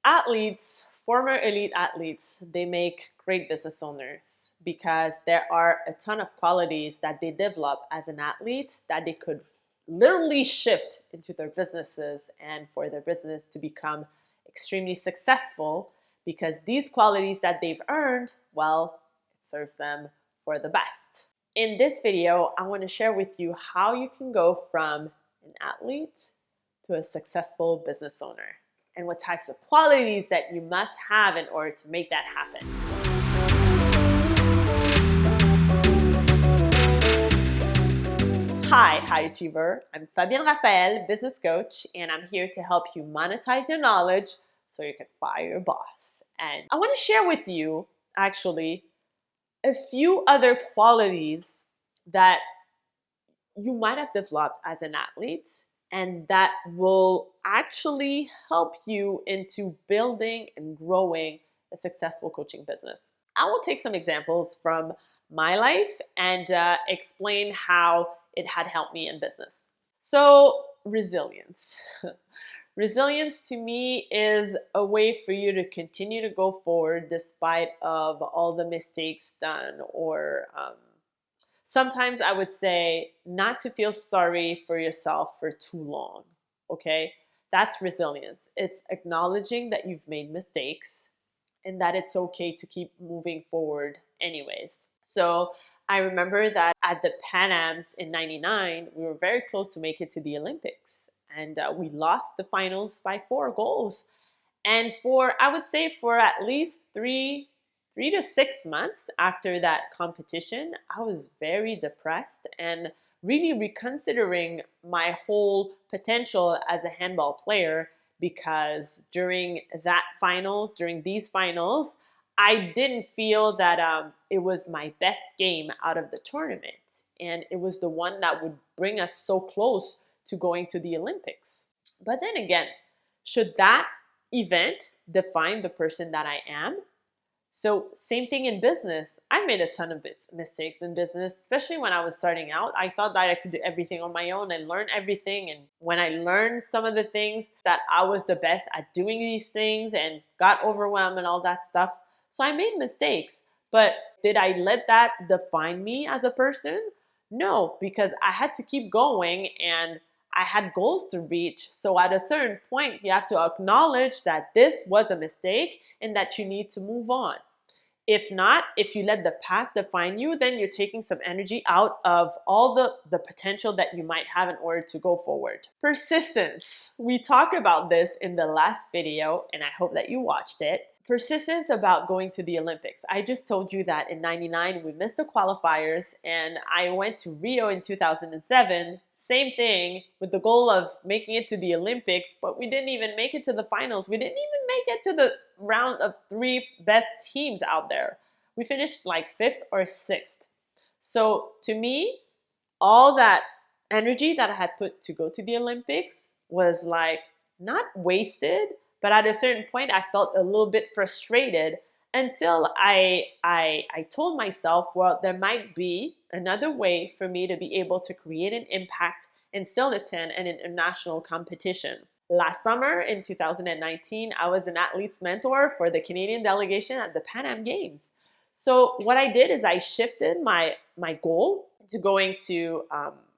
Athletes, former elite athletes, they make great business owners because there are a ton of qualities that they develop as an athlete that they could literally shift into their businesses and for their business to become extremely successful because these qualities that they've earned, well, it serves them for the best. In this video, I want to share with you how you can go from an athlete to a successful business owner and what types of qualities that you must have in order to make that happen. Hi, high achiever. I'm Fabienne Raphaël, business coach, and I'm here to help you monetize your knowledge so you can fire your boss. And I want to share with you, actually, a few other qualities that you might have developed as an athlete and that will actually help you into building and growing a successful coaching business. I will take some examples from my life and explain how it had helped me in business. So, resilience. Resilience to me is a way for you to continue to go forward despite of all the mistakes done or sometimes I would say not to feel sorry for yourself for too long, okay? That's resilience. It's acknowledging that you've made mistakes and that it's okay to keep moving forward anyways. So I remember that at the PanAms in '99, we were very close to make it to the Olympics. And we lost the finals by 4 goals. And I would say for at least three to 6 months after that competition, I was very depressed and really reconsidering my whole potential as a handball player because during these finals, I didn't feel that it was my best game out of the tournament. And it was the one that would bring us so close to going to the Olympics. But then again, should that event define the person that I am? So same thing in business. I made a ton of mistakes in business, especially when I was starting out. I thought that I could do everything on my own and learn everything. And when I learned some of the things that I was the best at doing these things and got overwhelmed and all that stuff. So I made mistakes, but did I let that define me as a person? No, because I had to keep going and I had goals to reach. So at a certain point, you have to acknowledge that this was a mistake and that you need to move on. If not, if you let the past define you, then you're taking some energy out of all the potential that you might have in order to go forward. Persistence. We talked about this in the last video, and I hope that you watched it. Persistence about going to the Olympics. I just told you that in '99 we missed the qualifiers, and I went to Rio in 2007. Same thing with the goal of making it to the Olympics, but we didn't even make it to the finals. We didn't even make it to the round of 3 best teams out there. We finished like 5th or 6th. So to me, all that energy that I had put to go to the Olympics was like not wasted, but at a certain point I felt a little bit frustrated until I told myself, well, there might be another way for me to be able to create an impact and still attend an international competition. Last summer in 2019, I was an athlete's mentor for the Canadian delegation at the PanAm Games. So what I did is I shifted my goal to going to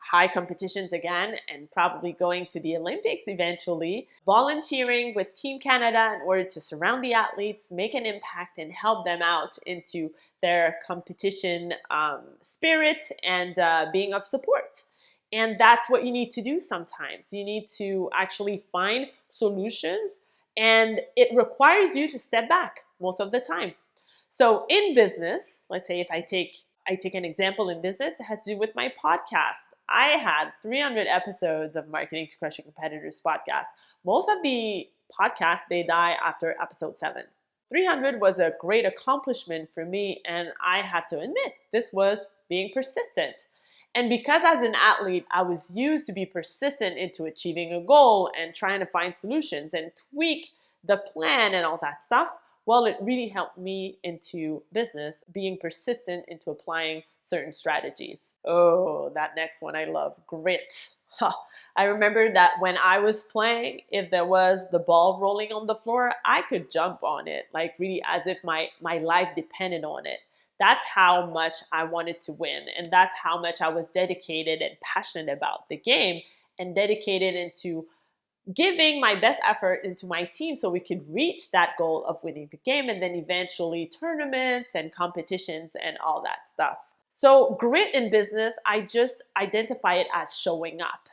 high competitions again and probably going to the Olympics eventually, volunteering with Team Canada in order to surround the athletes, make an impact, and help them out into their competition spirit and being of support. And that's what you need to do sometimes. You need to actually find solutions, and it requires you to step back most of the time. So in business, let's say if I take an example in business, it has to do with my podcast. I had 300 episodes of Marketing to Crush Your Competitors podcast. Most of the podcasts, they die after episode 7. 300 was a great accomplishment for me, and I have to admit, this was being persistent. And because as an athlete, I was used to be persistent into achieving a goal and trying to find solutions and tweak the plan and all that stuff, well, it really helped me into business, being persistent into applying certain strategies. Oh, that next one I love, grit. I remember that when I was playing, if there was the ball rolling on the floor, I could jump on it, like really as if my life depended on it. That's how much I wanted to win. And that's how much I was dedicated and passionate about the game and dedicated into giving my best effort into my team so we could reach that goal of winning the game and then eventually tournaments and competitions and all that stuff. So, grit in business, I just identify it as showing up.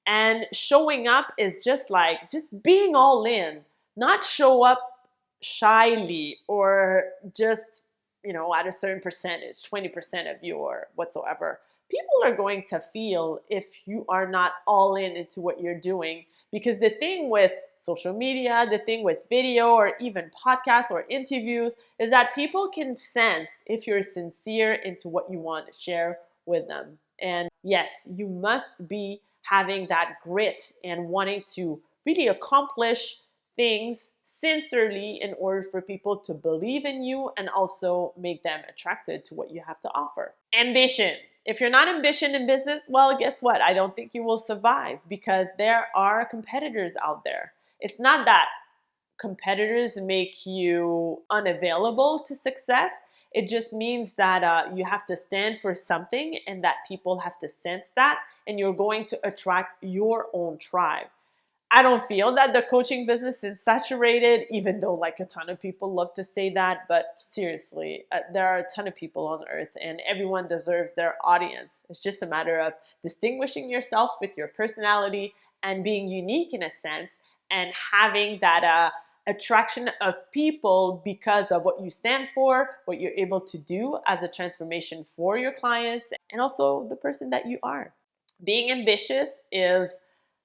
And showing up is just being all in, not show up shyly or just, at a certain percentage, 20% of you or whatsoever. People are going to feel if you are not all in into what you're doing. Because the thing with social media, the thing with video or even podcasts or interviews is that people can sense if you're sincere into what you want to share with them. And yes, you must be having that grit and wanting to really accomplish things sincerely in order for people to believe in you and also make them attracted to what you have to offer. Ambition. If you're not ambitious in business, well, guess what? I don't think you will survive because there are competitors out there. It's not that competitors make you unavailable to success. It just means that you have to stand for something and that people have to sense that, and you're going to attract your own tribe. I don't feel that the coaching business is saturated, even though like a ton of people love to say that. But seriously, there are a ton of people on earth and everyone deserves their audience. It's just a matter of distinguishing yourself with your personality and being unique in a sense and having that attraction of people because of what you stand for, what you're able to do as a transformation for your clients, and also the person that you are. Being ambitious is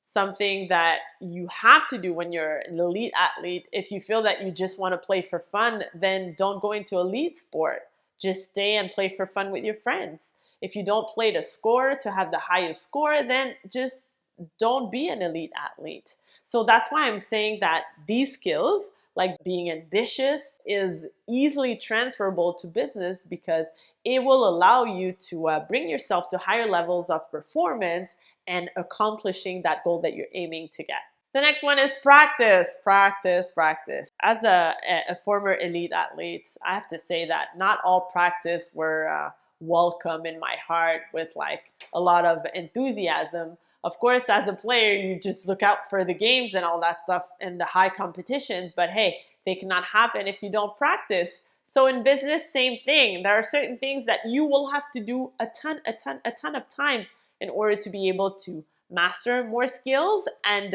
something that you have to do when you're an elite athlete. If you feel that you just want to play for fun, then don't go into elite sport. Just stay and play for fun with your friends. If you don't play to score, to have the highest score, then just don't be an elite athlete. So that's why I'm saying that these skills, like being ambitious, is easily transferable to business because it will allow you to bring yourself to higher levels of performance and accomplishing that goal that you're aiming to get. The next one is practice, practice, practice. As a former elite athlete, I have to say that not all practice were welcome in my heart with like a lot of enthusiasm. Of course, as a player, you just look out for the games and all that stuff and the high competitions, but hey, they cannot happen if you don't practice. So in business, same thing. There are certain things that you will have to do a ton of times in order to be able to master more skills and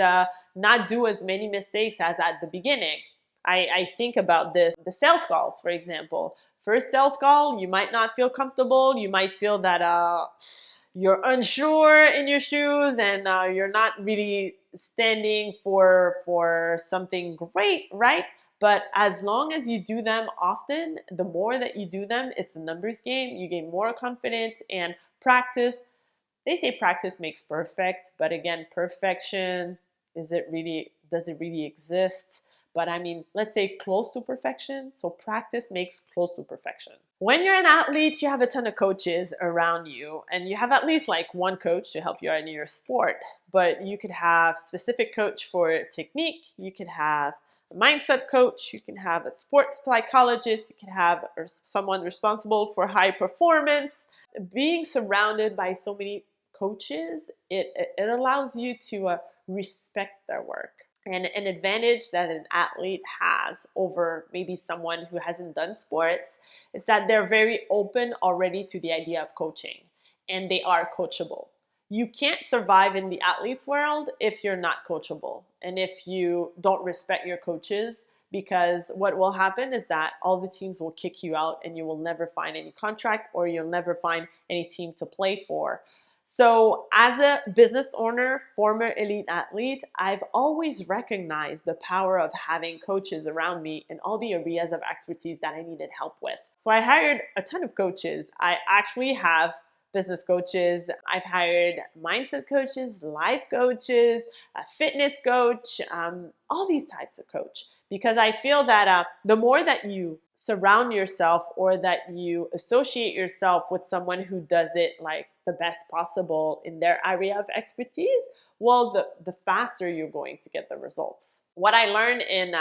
not do as many mistakes as at the beginning. I think about this, the sales calls, for example. First sales call, you might not feel comfortable. You might feel that you're unsure in your shoes and you're not really standing for something great, right? But as long as you do them often, the more that you do them, it's a numbers game. You gain more confidence and practice. They say practice makes perfect, but again, perfection, does it really exist? But I mean, let's say close to perfection. So practice makes close to perfection. When you're an athlete, you have a ton of coaches around you, and you have at least like one coach to help you out in your sport. But you could have specific coach for technique. You could have a mindset coach. You can have a sports psychologist. You can have someone responsible for high performance. Being surrounded by so many coaches, it allows you to respect their work. And an advantage that an athlete has over maybe someone who hasn't done sports is that they're very open already to the idea of coaching and they are coachable. You can't survive in the athlete's world if you're not coachable and if you don't respect your coaches, because what will happen is that all the teams will kick you out and you will never find any contract or you'll never find any team to play for. So as a business owner, former elite athlete, I've always recognized the power of having coaches around me in all the areas of expertise that I needed help with. So I hired a ton of coaches. I actually have business coaches. I've hired mindset coaches, life coaches, a fitness coach, all these types of coach, because I feel that the more that you surround yourself or that you associate yourself with someone who does it like the best possible in their area of expertise, well, the faster you're going to get the results. What I learned in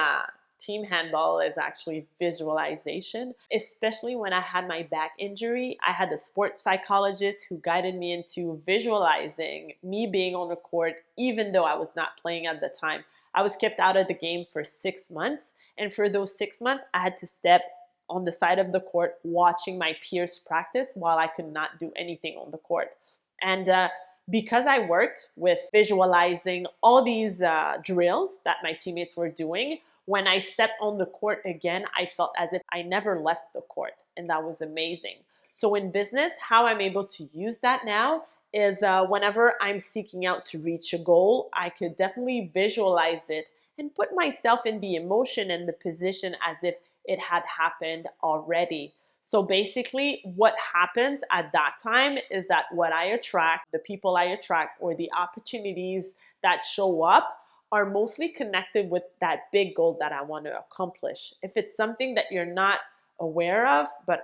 team handball is actually visualization, especially when I had my back injury. I had a sports psychologist who guided me into visualizing me being on the court, even though I was not playing at the time. I was kept out of the game for 6 months, and for those 6 months, I had to step on the side of the court watching my peers practice while I could not do anything on the court. And because I worked with visualizing all these drills that my teammates were doing, when I stepped on the court again, I felt as if I never left the court, and that was amazing. So in business, how I'm able to use that now is whenever I'm seeking out to reach a goal, I could definitely visualize it and put myself in the emotion and the position as if it had happened already. So basically, what happens at that time is that what I attract, the people I attract, or the opportunities that show up are mostly connected with that big goal that I want to accomplish. If it's something that you're not aware of, but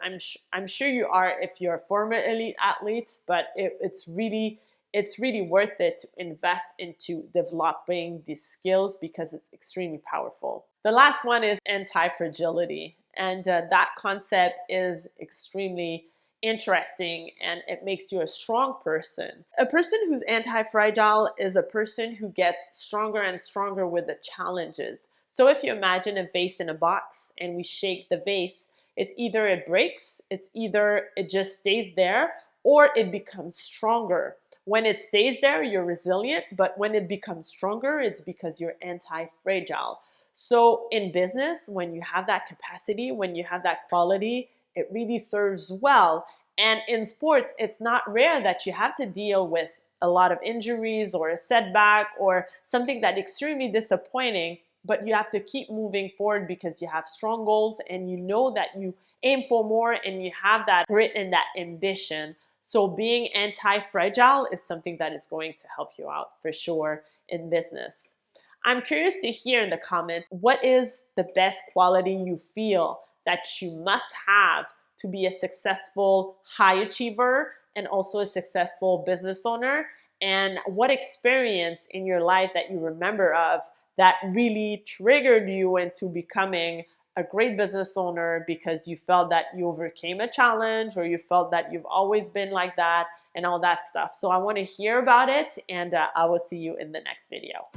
I'm sure you are if you're a former elite athlete, but it's really worth it to invest into developing these skills because it's extremely powerful. The last one is anti-fragility, and that concept is extremely interesting, and it makes you a strong person. A person who's anti-fragile is a person who gets stronger and stronger with the challenges. So if you imagine a vase in a box and we shake the vase, it's either it breaks, it's either it just stays there, or it becomes stronger. When it stays there, you're resilient, but when it becomes stronger, it's because you're anti-fragile. So in business, when you have that capacity, when you have that quality, it really serves well. And in sports, it's not rare that you have to deal with a lot of injuries or a setback or something that's extremely disappointing, but you have to keep moving forward because you have strong goals and you know that you aim for more and you have that grit and that ambition. So being anti-fragile is something that is going to help you out for sure in business. I'm curious to hear in the comments, what is the best quality you feel that you must have to be a successful high achiever and also a successful business owner? And what experience in your life that you remember of that really triggered you into becoming a great business owner because you felt that you overcame a challenge or you felt that you've always been like that and all that stuff. So I want to hear about it, and I will see you in the next video.